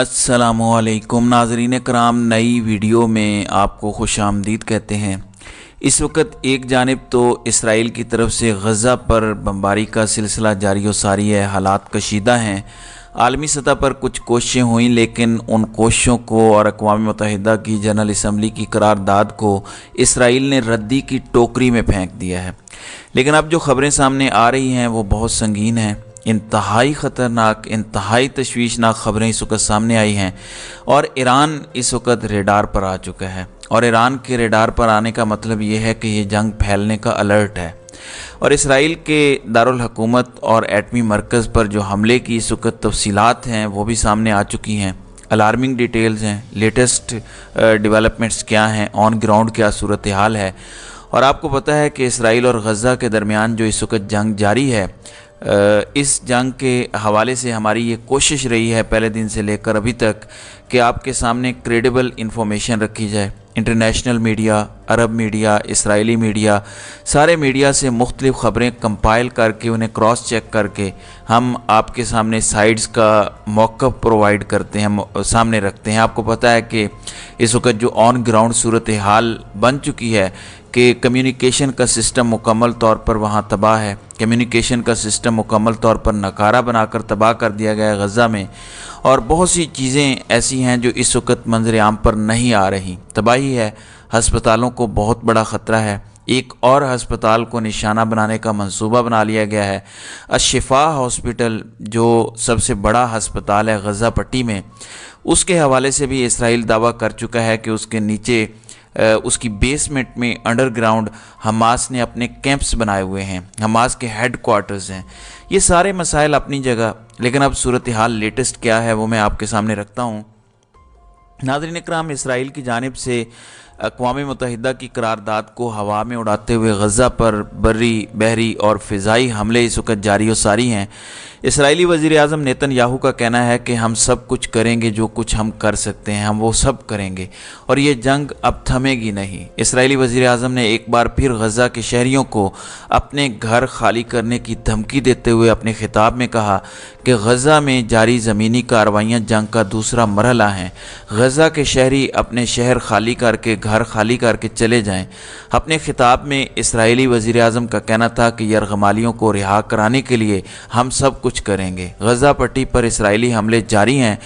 अस्सलामुअलैकुम नाज़रीन कराम, नई वीडियो में आपको खुश आमदीद कहते हैं। इस वक्त एक जानिब तो इसराइल की तरफ से गज़ा पर बमबारी का सिलसिला जारी व सारी है, हालात कशीदा हैं। आलमी सतह पर कुछ कोशिशें हुई, लेकिन उन कोशिशों को और अक़वाम मुत्तहिदा की जनरल असम्बली की करारदाद को इसराइल ने रद्दी की टोकरी में फेंक दिया है। लेकिन अब जो ख़बरें सामने आ रही हैं वो बहुत संगीन हैं। इंतहाई ख़तरनाक, इंतहाई तशवीशनाक ख़बरें इस वक्त सामने आई हैं और ईरान इस वक्त रेडार पर आ चुका है। और ईरान के रेडार पर आने का मतलब ये है कि ये जंग फैलने का अलर्ट है। और इसराइल के दारुल हुकूमत और एटमी मरकज़ पर जो हमले की इस वक्त तफसीलात हैं वो भी सामने आ चुकी हैं। अलार्मिंग डिटेल्स हैं, लेटेस्ट डेवलपमेंट्स क्या हैं, ऑन ग्राउंड क्या सूरत हाल है। और आपको पता है कि इसराइल और गज़ा के दरमियान जो इस वक्त जंग जारी है, इस जंग के हवाले से हमारी ये कोशिश रही है पहले दिन से लेकर अभी तक कि आपके सामने क्रेडिबल इंफॉर्मेशन रखी जाए। इंटरनेशनल मीडिया, अरब मीडिया, इसराइली मीडिया, सारे मीडिया से मुख्तलिफ़ ख़बरें कंपाइल करके उन्हें क्रॉस चेक करके हम आपके सामने साइड्स का मौक़िफ़ प्रोवाइड करते हैं, सामने रखते हैं। आपको पता है कि इस वक्त जो ऑन ग्राउंड सूरत हाल बन चुकी है कि कम्युनिकेशन का सिस्टम मुकम्मल तौर पर वहाँ तबाह है। कम्युनिकेशन का सिस्टम मुकम्मल तौर पर नकारा बनाकर तबाह कर दिया गया है गज़ा में। और बहुत सी चीज़ें ऐसी हैं जो इस वक्त मंजर आम पर नहीं आ रही। तबाही है, हस्पतालों को बहुत बड़ा ख़तरा है। एक और हस्पताल को निशाना बनाने का मंसूबा बना लिया गया है। अशिफा हॉस्पिटल जो सबसे बड़ा हस्पताल है गज़ा पट्टी में, उसके हवाले से भी इसराइल दावा कर चुका है कि उसके नीचे उसकी बेसमेंट में अंडरग्राउंड हमास ने अपने कैंप्स बनाए हुए हैं, हमास के हेड क्वार्टर्स हैं। ये सारे मसाइल अपनी जगह, लेकिन अब सूरत हाल लेटेस्ट क्या है वो मैं आपके सामने रखता हूँ। नाज़रीन इकराम, इसराइल की जानिब से अक़वाम मुत्तहिदा की करारदाद को हवा में उड़ाते हुए गज़ा पर बर्री, बहरी और फ़िज़ाई हमले इस वक्त जारी व सारी हैं। इसराइली वज़ीर आज़म नेतन्याहू का कहना है कि हम सब कुछ करेंगे, जो कुछ हम कर सकते हैं हम वो सब करेंगे और ये जंग अब थमेगी नहीं। इसराइली वज़ीर आज़म ने एक बार फिर गज़ा के शहरियों को अपने घर खाली करने की धमकी देते हुए अपने खिताब में कहा कि गज़ा में जारी ज़मीनी कार्रवाइयाँ जंग का दूसरा मरहला हैं। गज़ा के शहरी अपने शहर खाली करके, घर खाली करके चले जाएं। अपने खिताब में इसराइली वज़ीर आज़म का कहना था कि यरगमालियों को रिहा कराने के लिए हम सब कुछ करेंगे। गज़ा पट्टी पर इसराइली हमले जारी हैं।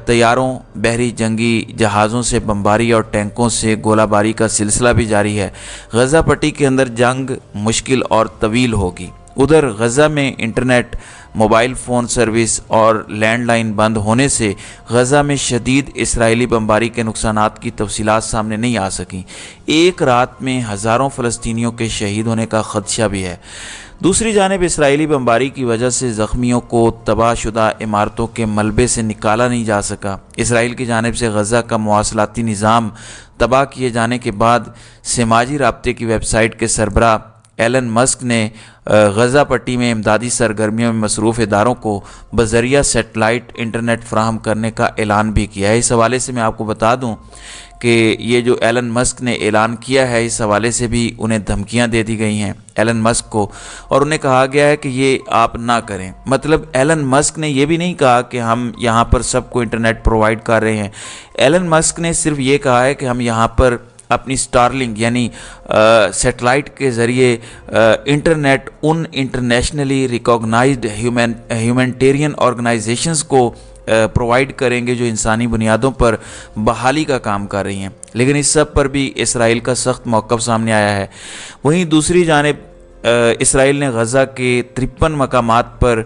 तैयारों, बहरी जंगी जहाज़ों से बमबारी और टैंकों से गोलाबारी का सिलसिला भी जारी है। गज़ा पट्टी के अंदर जंग मुश्किल और तवील होगी। उधर गज़ा में इंटरनेट, मोबाइल फ़ोन सर्विस और लैंडलाइन बंद होने से गज़ा में शदीद इसराइली बमबारी के नुकसानात की तफसीलात सामने नहीं आ सकीं। एक रात में हज़ारों फ़लस्तीनियों के शहीद होने का ख़दशा भी है। दूसरी जानिब इसराइली बमबारी की वजह से ज़ख्मियों को तबाहशुदा इमारतों के मलबे से निकाला नहीं जा सका। इसराइल की जानिब से गज़ा का मवासलाती निज़ाम तबाह किए जाने के बाद समाजी राब्ते की वेबसाइट के सरबराह एलन मस्क ने गज़ा पट्टी में इमदादी सरगर्मियों में मसरूफ़ इदारों को बज़रिया सेटेलाइट इंटरनेट फ़राहम करने का ऐलान भी किया है। इस हवाले से मैं आपको बता दूं कि ये जो एलन मस्क ने ऐलान किया है, इस हवाले से भी उन्हें धमकियां दे दी गई हैं एलन मस्क को, और उन्हें कहा गया है कि ये आप ना करें। मतलब एलन मस्क ने ये भी नहीं कहा कि हम यहाँ पर सबको इंटरनेट प्रोवाइड कर रहे हैं। एलन मस्क ने सिर्फ ये कहा है कि हम यहाँ पर अपनी स्टारलिंक यानी सेटेलाइट के ज़रिए इंटरनेट उन इंटरनेशनली रिकॉग्नाइज्ड ह्यूमैनिटेरियन ऑर्गेनाइजेशंस को प्रोवाइड करेंगे जो इंसानी बुनियादों पर बहाली का काम कर रही हैं। लेकिन इस सब पर भी इसराइल का सख्त मौक़िफ़ सामने आया है। वहीं दूसरी जानिब इसराइल ने गज़ा के 53 मकामात पर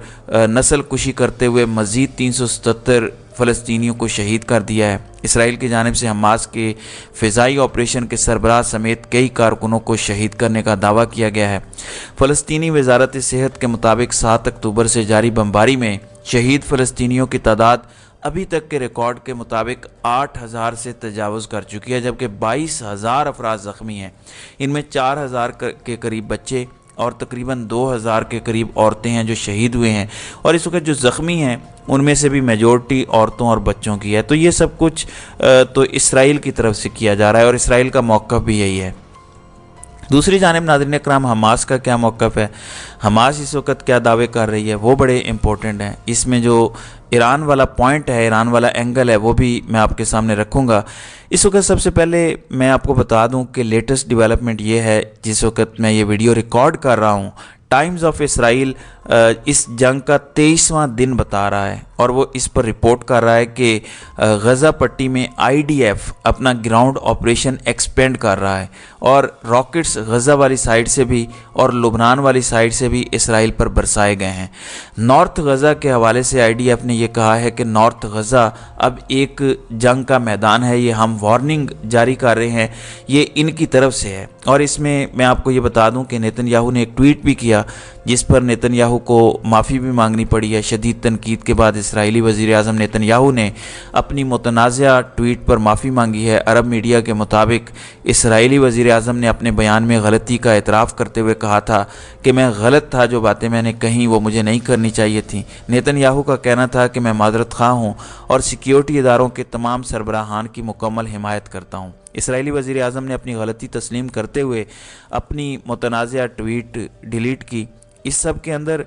नस्ल कुशी करते हुए मज़ीद 377 फ़लस्तीनियों को शहीद कर दिया है। इसराइल की जानिब से हमास के फ़िज़ाई ऑपरेशन के सरबराह समेत कई कारकुनों को शहीद करने का दावा किया गया है। फ़लस्तीनी वज़ारत सेहत के मुताबिक 7 अक्टूबर से जारी बमबारी में शहीद फ़लस्तीनियों की तादाद अभी तक के रिकॉर्ड के मुताबिक 8,000 से तजावुज़ कर चुकी है, जबकि 22,000 अफराद ज़ख्मी हैं। इनमें 4,000 के करीब बच्चे और तकरीबन 2,000 के करीब औरतें हैं जो शहीद हुए हैं। और इस वक्त जो ज़ख्मी हैं उनमें से भी मेजॉरिटी औरतों और बच्चों की है। तो ये सब कुछ तो इसराइल की तरफ से किया जा रहा है और इसराइल का मौक़िफ़ भी यही है। دوسری جانب ناظرین اکرام حماس کا کیا موقف ہے، حماس اس وقت کیا دعوے کر رہی ہے، وہ بڑے امپورٹنٹ ہیں۔ اس میں جو ایران والا پوائنٹ ہے، ایران والا اینگل ہے، وہ بھی میں آپ کے سامنے رکھوں گا۔ اس وقت سب سے پہلے میں آپ کو بتا دوں کہ لیٹسٹ ڈیولپمنٹ یہ ہے، جس وقت میں یہ ویڈیو ریکارڈ کر رہا ہوں، ٹائمز آف اسرائیل اس جنگ کا 23واں دن بتا رہا ہے، اور وہ اس پر رپورٹ کر رہا ہے کہ غزہ پٹی میں IDF اپنا گراؤنڈ آپریشن ایکسپینڈ کر رہا ہے، اور راکٹس غزہ والی سائڈ سے بھی اور لبنان والی سائڈ سے بھی اسرائیل پر برسائے گئے ہیں۔ نارتھ غزہ کے حوالے سے IDF نے یہ کہا ہے کہ نارتھ غزہ اب ایک جنگ کا میدان ہے، یہ ہم وارننگ جاری کر رہے ہیں، یہ ان کی طرف سے ہے۔ اور اس میں آپ کو یہ بتا دوں کہ نیتن یاہو نے ایک ٹویٹ بھی کیا، جس پر نیتن یاہو کو معافی بھی مانگنی پڑی ہے۔ شدید تنقید کے بعد اسرائیلی وزیر اعظم نیتن یاہو نے اپنی متنازعہ ٹویٹ پر معافی مانگی ہے۔ عرب میڈیا کے مطابق اسرائیلی وزیر اعظم نے اپنے بیان میں غلطی کا اعتراف کرتے ہوئے کہا تھا کہ میں غلط تھا، جو باتیں میں نے کہیں وہ مجھے نہیں کرنی چاہیے تھیں۔ نیتن یاہو کا کہنا تھا کہ میں معذرت خواہ ہوں اور سیکیورٹی اداروں کے تمام سربراہان کی مکمل حمایت کرتا ہوں۔ اسرائیلی وزیر اعظم نے اپنی غلطی تسلیم کرتے ہوئے اپنی متنازعہ ٹویٹ ڈیلیٹ کی۔ اس سب کے اندر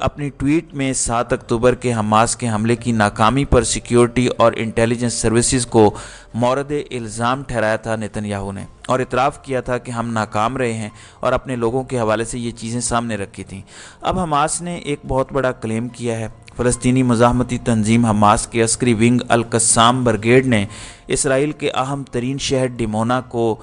اپنی ٹویٹ میں 7 اکتوبر کے حماس کے حملے کی ناکامی پر سیکیورٹی اور انٹیلیجنس سروسز کو مورد الزام ٹھہرایا تھا نیتن یاہو نے، اور اعتراف کیا تھا کہ ہم ناکام رہے ہیں، اور اپنے لوگوں کے حوالے سے یہ چیزیں سامنے رکھی تھیں۔ اب حماس نے ایک بہت بڑا کلیم کیا ہے۔ فلسطینی مزاحمتی تنظیم حماس کے عسکری ونگ القسام برگیڈ نے اسرائیل کے اہم ترین شہر ڈیمونا کو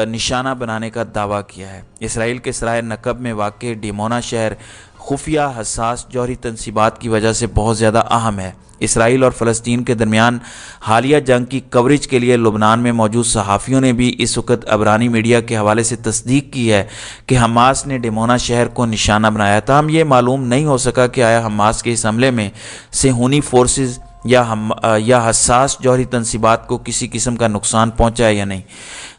نشانہ بنانے کا دعویٰ کیا ہے۔ اسرائیل کے سرائے نقب میں واقع ڈیمونا شہر خفیہ حساس جوہری تنصیبات کی وجہ سے بہت زیادہ اہم ہے۔ اسرائیل اور فلسطین کے درمیان حالیہ جنگ کی کوریج کے لیے لبنان میں موجود صحافیوں نے بھی اس وقت عبرانی میڈیا کے حوالے سے تصدیق کی ہے کہ حماس نے ڈیمونا شہر کو نشانہ بنایا تھا۔ ہم یہ معلوم نہیں ہو سکا کہ آیا حماس کے اس حملے میں صہیونی فورسز یا حساس جوہری تنصیبات کو کسی قسم کا نقصان پہنچا ہے یا نہیں۔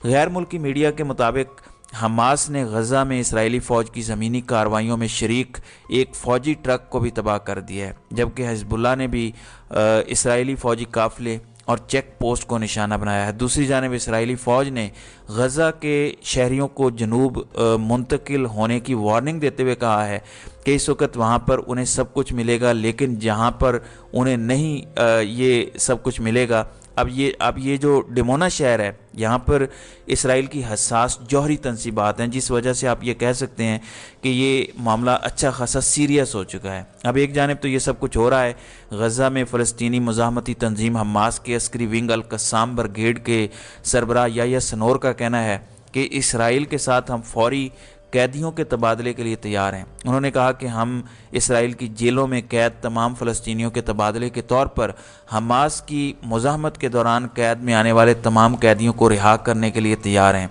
غیر ملکی میڈیا کے مطابق حماس نے غزہ میں اسرائیلی فوج کی زمینی کارروائیوں میں شریک ایک فوجی ٹرک کو بھی تباہ کر دیا ہے، جبکہ حزب اللہ نے بھی اسرائیلی فوجی قافلے اور چیک پوسٹ کو نشانہ بنایا ہے۔ دوسری جانب اسرائیلی فوج نے غزہ کے شہریوں کو جنوب منتقل ہونے کی وارننگ دیتے ہوئے کہا ہے کہ اس وقت وہاں پر انہیں سب کچھ ملے گا، لیکن جہاں پر انہیں نہیں یہ سب کچھ ملے گا، اب یہ جو ڈیمونا شہر ہے، یہاں پر اسرائیل کی حساس جوہری تنصیبات ہیں، جس وجہ سے آپ یہ کہہ سکتے ہیں کہ یہ معاملہ اچھا خاصا سیریس ہو چکا ہے۔ اب ایک جانب تو یہ سب کچھ ہو رہا ہے، غزہ میں فلسطینی مزاحمتی تنظیم حماس کے عسکری ونگ القسام برگیڈ کے سربراہ یحییٰ سنور کا کہنا ہے کہ اسرائیل کے ساتھ ہم فوری قیدیوں کے تبادلے کے لیے تیار ہیں۔ انہوں نے کہا کہ ہم اسرائیل کی جیلوں میں قید تمام فلسطینیوں کے تبادلے کے طور پر حماس کی مزاحمت کے دوران قید میں آنے والے تمام قیدیوں کو رہا کرنے کے لیے تیار ہیں،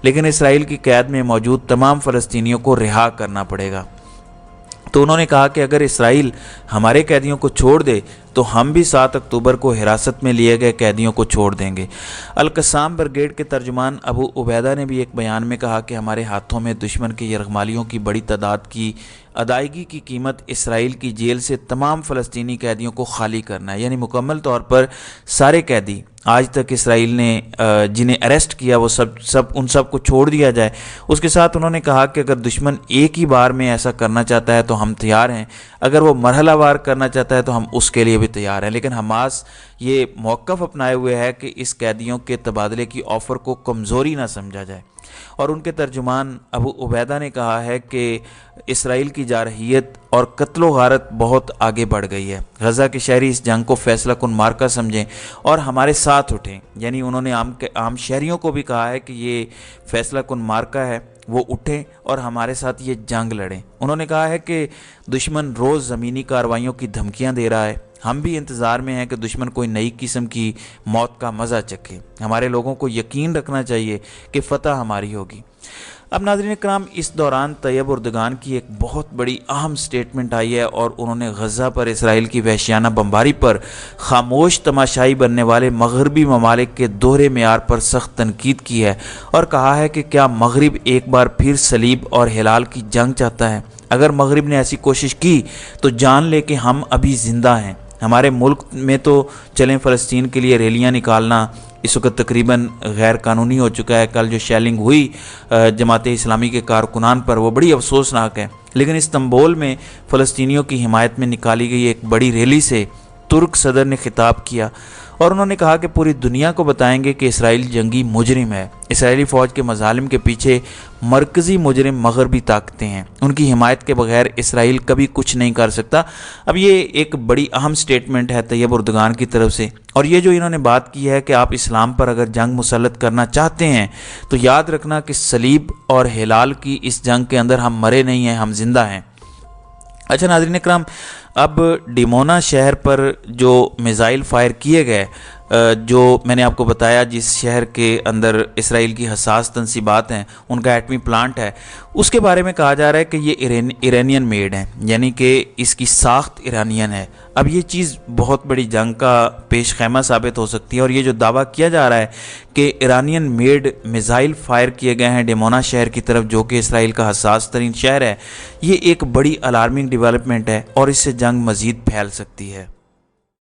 لیکن اسرائیل کی قید میں موجود تمام فلسطینیوں کو رہا کرنا پڑے گا۔ تو انہوں نے کہا کہ اگر اسرائیل ہمارے قیدیوں کو چھوڑ دے تو ہم بھی 7 اکتوبر کو حراست میں لیے گئے قیدیوں کو چھوڑ دیں گے۔ القسام برگیڈ کے ترجمان ابو عبیدہ نے بھی ایک بیان میں کہا کہ ہمارے ہاتھوں میں دشمن کے یرغمالیوں کی بڑی تعداد کی ادائیگی کی قیمت اسرائیل کی جیل سے تمام فلسطینی قیدیوں کو خالی کرنا ہے، یعنی مکمل طور پر سارے قیدی آج تک اسرائیل نے جنہیں اریسٹ کیا وہ ان سب کو چھوڑ دیا جائے۔ اس کے ساتھ انہوں نے کہا کہ اگر دشمن ایک ہی بار میں ایسا کرنا چاہتا ہے تو ہم تیار ہیں، اگر وہ مرحلہ وار کرنا چاہتا ہے تو ہم اس کے لیے بھی تیار ہیں، لیکن حماس یہ موقف اپنائے ہوئے ہے کہ اس قیدیوں کے تبادلے کی آفر کو کمزوری نہ سمجھا جائے۔ اور ان کے ترجمان ابو عبیدہ نے کہا ہے کہ اسرائیل کی جارحیت اور قتل و غارت بہت آگے بڑھ گئی ہے۔ غزہ کے شہری اس جنگ کو فیصلہ کن مارکہ سمجھیں اور ہمارے ساتھ اٹھیں، یعنی انہوں نے عام شہریوں کو بھی کہا ہے کہ یہ فیصلہ کن مارکہ ہے، وہ اٹھیں اور ہمارے ساتھ یہ جنگ لڑیں۔ انہوں نے کہا ہے کہ دشمن روز زمینی کارروائیوں کی دھمکیاں دے رہا ہے، ہم بھی انتظار میں ہیں کہ دشمن کوئی نئی قسم کی موت کا مزہ چکھے۔ ہمارے لوگوں کو یقین رکھنا چاہیے کہ فتح ہماری ہوگی۔ اب ناظرین اکرام، اس دوران طیب اردگان کی ایک بہت بڑی اہم سٹیٹمنٹ آئی ہے اور انہوں نے غزہ پر اسرائیل کی وحشیانہ بمباری پر خاموش تماشائی بننے والے مغربی ممالک کے دوہرے معیار پر سخت تنقید کی ہے اور کہا ہے کہ کیا مغرب ایک بار پھر صلیب اور ہلال کی جنگ چاہتا ہے؟ اگر مغرب نے ایسی کوشش کی تو جان لے کہ ہم ابھی زندہ ہیں۔ हमारे मुल्क में तो चलें फ़लस्तीन के लिए रैलियां निकालना इस वक्त तकरीबन गैर कानूनी हो चुका है। कल जो शेलिंग हुई जमात इस्लामी के कारकुनान पर, वो बड़ी अफसोसनाक है। लेकिन इस्तांबुल में फ़लस्तीनियों की हिमायत में निकाली गई एक बड़ी रैली से तुर्क सदर ने खिताब किया और उन्होंने कहा कि पूरी दुनिया को बताएंगे कि इसराइल जंगी मुजरिम है। इसराइली फ़ौज के मज़ालिम के पीछे मरकज़ी मुजरिम मगरबी ताकतें हैं। उनकी हिमायत के बगैर इसराइल कभी कुछ नहीं कर सकता। अब ये एक बड़ी अहम स्टेटमेंट है तैयब उर्दगान की तरफ से। और ये जो इन्होंने बात की है कि आप इस्लाम पर अगर जंग मुसल्लत करना चाहते हैं तो याद रखना कि सलीब और हिलाल की इस जंग के अंदर हम मरे नहीं हैं, हम जिंदा हैं। अच्छा नाज़रीन इकराम, अब डिमोना शहर पर जो मिज़ाइल फायर किए गए, जो मैंने आपको बताया जिस शहर के अंदर इसराइल की हसास तनसीबात हैं, उनका एटमी प्लांट है, उसके बारे में कहा जा रहा है कि ये ईरानियन मेड हैं, यानी कि इसकी साख्त ईरानियन है। अब ये चीज़ बहुत बड़ी जंग का पेश खैमा साबित हो सकती है। और ये जो दावा किया जा रहा है कि ईरानियन मेड मिज़ाइल फायर किए गए हैं डिमोना शहर की तरफ, जो कि इसराइल का हसास तरीन शहर है, ये एक बड़ी अलार्मिंग डेवलपमेंट है और इससे जंग मज़ीद फैल सकती है।